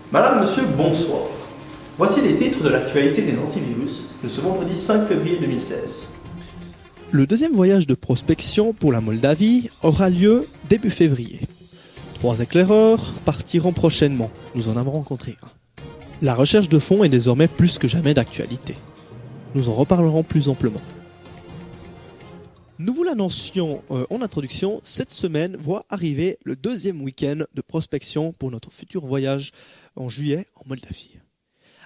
Madame, monsieur, bonsoir. Voici les titres de l'actualité des antivirus de ce vendredi 5 février 2016. Le deuxième voyage de prospection pour la Moldavie aura lieu début février. 3 éclaireurs partiront prochainement, nous en avons rencontré un. La recherche de fonds est désormais plus que jamais d'actualité. Nous en reparlerons plus amplement. Nous vous l'annoncions en introduction, cette semaine voit arriver le deuxième week-end de prospection pour notre futur voyage en juillet en Moldavie.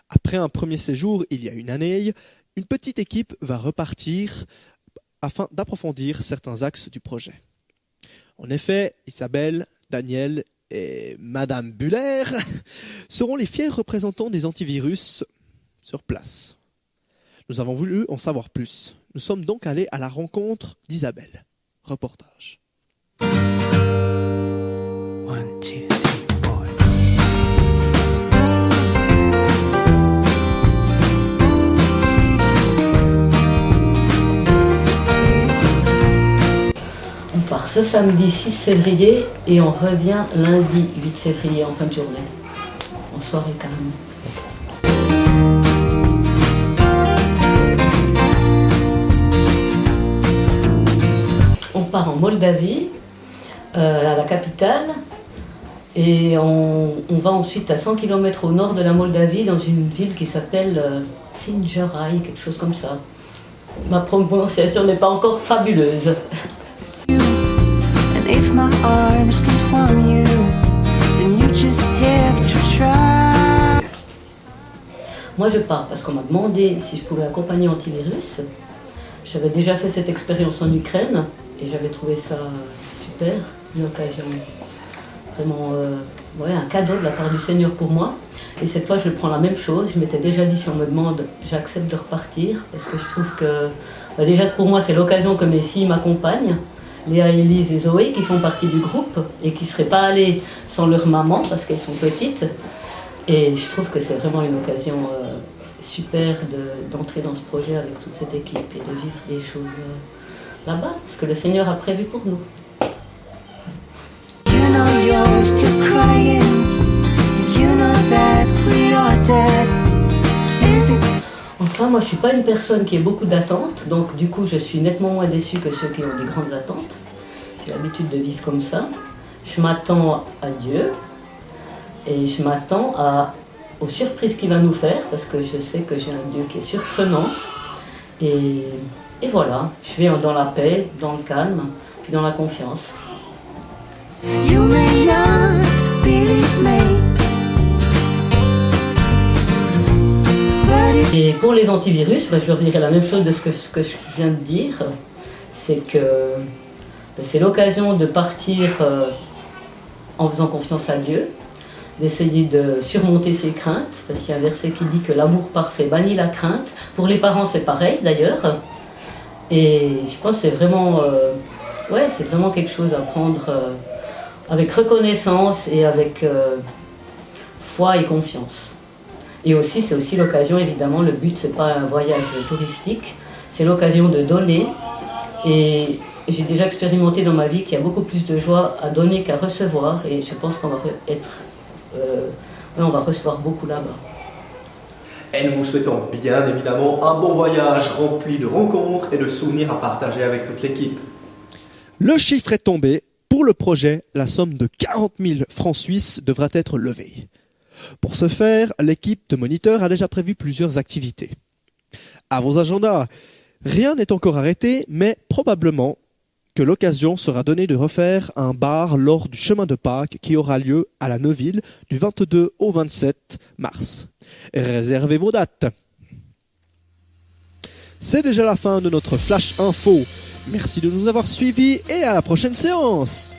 Après un premier séjour il y a une année, une petite équipe va repartir afin d'approfondir certains axes du projet. En effet, Isabelle, Daniel et Madame Buller seront les fiers représentants des antivirus sur place. Nous avons voulu en savoir plus. Nous sommes donc allés à la rencontre d'Isabelle. Reportage. 1, 2, 3, 4. On part ce samedi 6 février et on revient lundi 8 février en fin de journée. En soirée carrément. On part en Moldavie, à la capitale, et on va ensuite à 100 km au nord de la Moldavie, dans une ville qui s'appelle Sinjaraj, quelque chose comme ça. Ma prononciation n'est pas encore fabuleuse. And if my arms can harm you, then you just have to try. Moi je pars parce qu'on m'a demandé si je pouvais accompagner antivirus. J'avais déjà fait cette expérience en Ukraine et j'avais trouvé ça super, une occasion, vraiment un cadeau de la part du Seigneur pour moi. Et cette fois je prends la même chose, je m'étais déjà dit si on me demande, j'accepte de repartir parce que je trouve que, déjà pour moi c'est l'occasion que mes filles m'accompagnent, Léa, Élise et Zoé qui font partie du groupe et qui ne seraient pas allées sans leur maman parce qu'elles sont petites. Et je trouve que c'est vraiment une occasion super d'entrer dans ce projet avec toute cette équipe et de vivre des choses là-bas, ce que le Seigneur a prévu pour nous. You know you're still crying. Did you know that we are dead? Is it? Enfin, moi je suis pas une personne qui a beaucoup d'attentes, donc du coup je suis nettement moins déçue que ceux qui ont des grandes attentes. J'ai l'habitude de vivre comme ça. Je m'attends à Dieu et je m'attends aux surprises qu'il va nous faire parce que je sais que j'ai un Dieu qui est surprenant. Et voilà, je vais dans la paix, dans le calme, puis dans la confiance. You may not believe me. Et pour les antivirus, je leur dirais la même chose de ce que je viens de dire. C'est que c'est l'occasion de partir en faisant confiance à Dieu, d'essayer de surmonter ses craintes, parce qu'il y a un verset qui dit que l'amour parfait bannit la crainte. Pour les parents, c'est pareil d'ailleurs. Et je pense que c'est vraiment, c'est vraiment quelque chose à prendre avec reconnaissance et avec foi et confiance. Et aussi, c'est aussi l'occasion, évidemment, le but, c'est pas un voyage touristique, c'est l'occasion de donner. Et j'ai déjà expérimenté dans ma vie qu'il y a beaucoup plus de joie à donner qu'à recevoir. Et je pense qu'on va on va recevoir beaucoup là-bas. Et nous vous souhaitons bien évidemment un bon voyage rempli de rencontres et de souvenirs à partager avec toute l'équipe. Le chiffre est tombé. Pour le projet, la somme de 40 000 francs suisses devra être levée. Pour ce faire, l'équipe de moniteurs a déjà prévu plusieurs activités. À vos agendas, rien n'est encore arrêté, mais probablement que l'occasion sera donnée de refaire un bar lors du chemin de Pâques qui aura lieu à la Neuville du 22 au 27 mars. Réservez vos dates. C'est déjà la fin de notre Flash Info. Merci de nous avoir suivis et à la prochaine séance.